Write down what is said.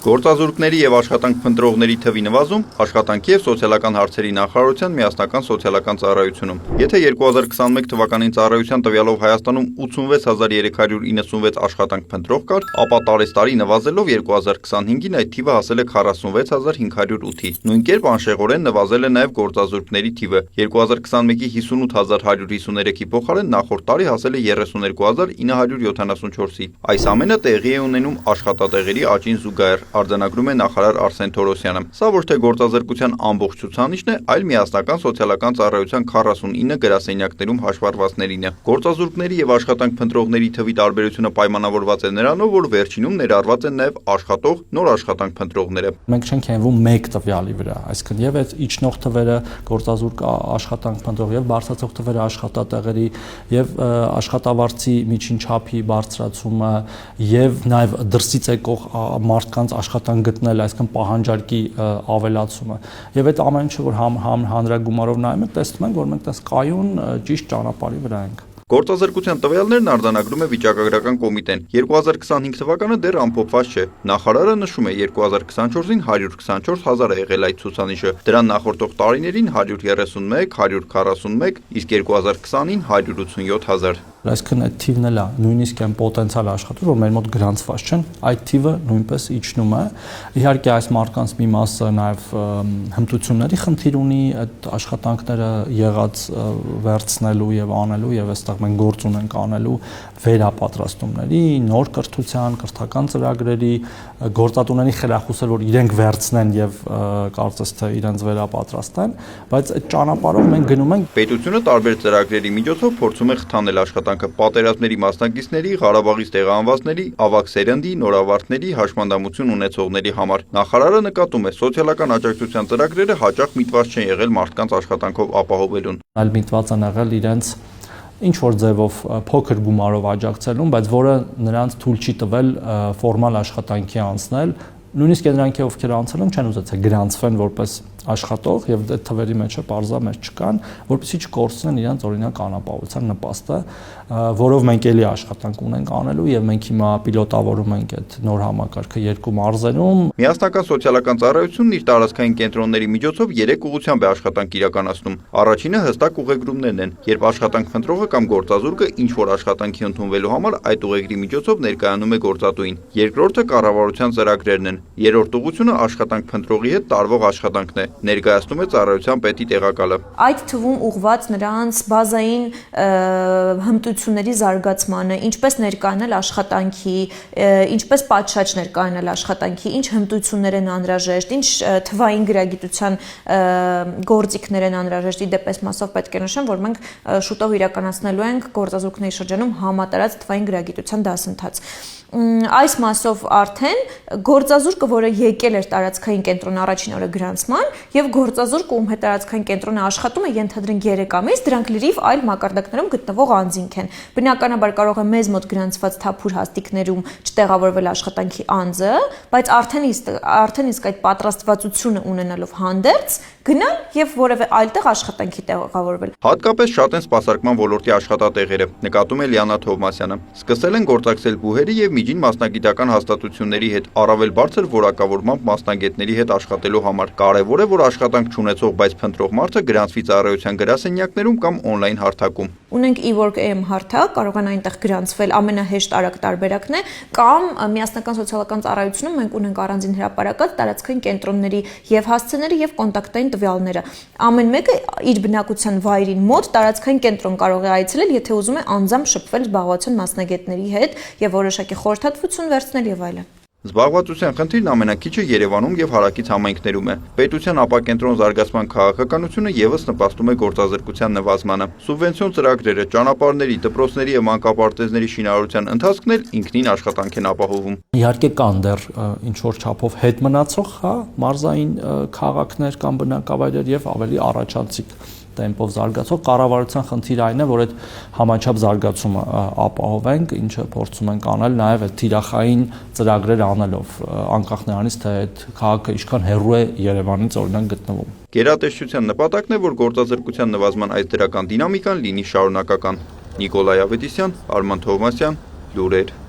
Գործազուրկների եւ աշխատանք փնտրողների թվի նվազում աշխատանքի եւ սոցիալական հարցերի նախարարության միասնական սոցիալական ծառայությունում։ Եթե 2021 թվականին ծառայության տվյալով Հայաստանում 86396 աշխատանք փնտրող կար, ապա տարեստարի նվազելով 2025-ին այդ թիվը հասել է 46508-ի։ Նույն կերպ անշեղորեն նվազել է նաեւ գործազուրկների թիվը։ 2021-ի 58953-ի փոխարեն նախորդ տարի հասել է 32974-ի։ Այս ամենը տեղի է ունենում աշխատատեղերի աճին զուգահեռ, արձանագրում է նախարար Արսեն Թորոսյանը։ Սա ոչ թե գործազրկության ամբողջ ցուցանիշն է, այլ միասնական սոցիալական ծառայության 49 գրասենյակներում հաշվառվածներին է։ Գործազուրկների եւ աշխատանք փնտրողների թվի տարբերությունը պայմանավորված է նրանով, որ վերջինում ներառված են նաեւ աշխատող նոր աշխատանք փնտրողները։ Մենք չենք հենվում մեկ տվյալի վրա, այսինքն եւ այդ իջնող թվերը գործազուրկ աշխատանք փնտրող եւ բարձրացող թվերը աշխատատեղերի եւ աշխատավարձի միջին չափի բարձրացումը եւ նաեւ դրսից եկող մարդկանց աշխատանք գտնել, այսինքն պահանջարկի ավելացումը։ Եվ այդ ամեն ինչը, որ հանրագումարով նայում ենք, տեսնում ենք, որ մենք տես կայուն ճիշտ ճանապարհի վրա ենք։ Գործազրկության տվյալներն արձանագրում է վիճակագրական կոմիտեն։ 2025 թվականը դեռ ամփոփված չէ։ Նախարարը նշում է 2024-ին 124,000 է եղել այդ ցուցանիշը։ Դրան նախորդող տարիներին 131, 141, իսկ 2020-ին 187,000։ Այսինքն այդ թիվն էլ է, նույնիսկ այն պոտենցիալ աշխատող, որ մեր մոտ գրանցված չեն, այդ թիվը նույնպես իջնում է։ Իհարկե այս մարդկանց մի մասը նաև հմտությունների խնդիր ունի, այդ աշխատանքները եղած վերցնելու եւ անելու եւ այստեղ մենք գործ ունենք անելու վերապատրաստումների, նոր կրթության, կրթական ծրագրերի, գործատուների խրախուսել, որ իրենք վերցնեն եւ կարծես թե իրենց վերապատրաստեն, բայց այդ ճանապարհով մենք գնում ենք։ Պետությունը տարբեր ծրագրերի միջոցով փորձում է խթանել աշխատանքը պատերազմների մասնակիցների, Ղարաբաղից տեղահանվածների, ավագ սերնդի, նորավարտների, հաշմանդամություն ունեցողների համար։ Նախարարը նկատում է, սոցիալական աջակցության ծրագրերը հաճախ միտված չեն եղել մարդկանց աշխատանքով ապահովելուն։ Այլ միտված են եղել իրենց ինչ որ ձևով փոքր գումարով աջակցելուն, բայց որը նրանց թույլ չի տվել ֆորմալ աշխատանքի անցնել, նույնիսկ նրանք ովքեր անցել են չեն ուզեցել գրանցվեն որպես աշխատող եւ այդ թվերի մեջ է parza մեջ չկան, որպեսզի չկորցնեն իրենց օրինակ անապահովության նպաստը, որով մենք էլի աշխատանք ունենք անելու եւ մենք հիմա պիլոտավորում ենք այդ նոր համակարգը 2 մարզերում։ Միասնական սոցիալական ծառայությունն իր տարածքային կենտրոնների միջոցով 3 ուղղությամբ է աշխատանք իրականացնում։ Առաջինը հստակ ուղեգրումներն են, երբ աշխատանք փնտրողը կամ գործազուրկը ինչ որ աշխատանքի ընդունվելու համար այդ ուղեգրի միջոցով ներկայանում է գործատուին։ Երկրորդը կառավարության ծրագրերն են։ Երրորդ ուղղությունը աշխատանք փնտրողի հետ տարվող աշխատանքն է, ներկայացնում է ծառայության պետի տեղակալը։ Այդ թվում ուղղված նրանց բազային հմտությունների զարգացմանը, ինչպես ներկայանալ աշխատանքի, ինչպես պատշաճ ներկայանալ աշխատանքի, ինչ հմտություններ են անհրաժեշտ, ինչ թվային գրագիտության գործիքներ են անհրաժեշտ։ Իդեպ այս մասով պետք է նշեմ, որ մենք շուտով իրականացնելու ենք գործազուրկների շրջանում համատարած թվային գրագիտության դասընթաց։ Այս մասով արդեն գործազուրկը, որը եկել էր տարածքային կենտրոն առաջին օրը գրանցման, եւ գործազուրկը, ում հետ տարածքային կենտրոնը աշխատում է, ենթադրենք 3 ամիս, դրանք լրիվ այլ մակարդակներում գտնվող անձինք են։ Բնականաբար կարող է մեզ մոտ գրանցված թափուր հաստիկներում չտեղավորվել աշխատանքի անձը, բայց արդեն իսկ այդ պատրաստվածությունը ունենալով հանդերձ գնալ եւ որևէ այլտեղ աշխատանքի տեղավորվել։ Հատկապես շատ են սպասարկման ոլորտի աշխատատեղերը, նկատում է Լիանա Թովմասյանը։ Սկսել են գործակցել բուհերի եւ միջին մասնագիտական հաստատությունների հետ, առավել բարձր որակավորմամբ մասնագետների հետ աշխատելու համար։ Կարևոր է, որ աշխատանք չունեցող, բայց փնտրող մարդը գրանցվի ծառայության գրասենյակներում կամ օնլայն հարթակում։ Ունենք eWork.am հարթակ, կարող են այնտեղ գրանցվել, ամենահեշտ արագ տարբերակն է, կամ միասնական սոցիալական ծառայությունում մենք ունենք առանձին հրապարակած տարածքային կենտրոնների եւ հասցեների եւ կոնտակտային տվյալները։ Ամեն մեկը իր բնակության վայրին մոտ տարածքային կենտրոն կարող է այցելել, եթե ուզում է անձամբ շփվել զբաղվածության մասնագետների հետ եւ որոշակի խորհրդատվություն վերցնել եւ այլն։ Զբաղվածության խնդիրն ամենակիչը Երևանում եւ հարակից համայնքներում է։ Պետության ապակենտրոն զարգացման քաղաքականությունը եւս նպաստում է գործազրկության նվազմանը։ Սուբվենցիոն ծրագրերը, ճանապարհների, դպրոցների եւ մանկապարտեզների շինարարության ընթացքն էլ ինքնին աշխատանք են ապահովում։ Իհարկե կան դեռ ինչ որ չափով հետ մնացող, մարզային քաղաքներ կամ բնակավայրեր եւ ավելի առաջանցիկ տեմպով զարգացող կառավարության խնդիրը այն է, որ այդ համաչափ զարգացումը ապահովենք, ինչը փորձում ենք անել նաև այդ թիրախային ծրագրեր անելով, անկախ նրանից, թե այդ քաղաքը ինչքան հեռու է Երևանից օրինակ գտնվում։ Գերատեսչության նպատակն է, որ գործազրկության նվազման այս դրական դինամիկան լինի շարունակական։ Նիկոլայ Ավետիսյան, Արման Թովմասյան, Լուրեր։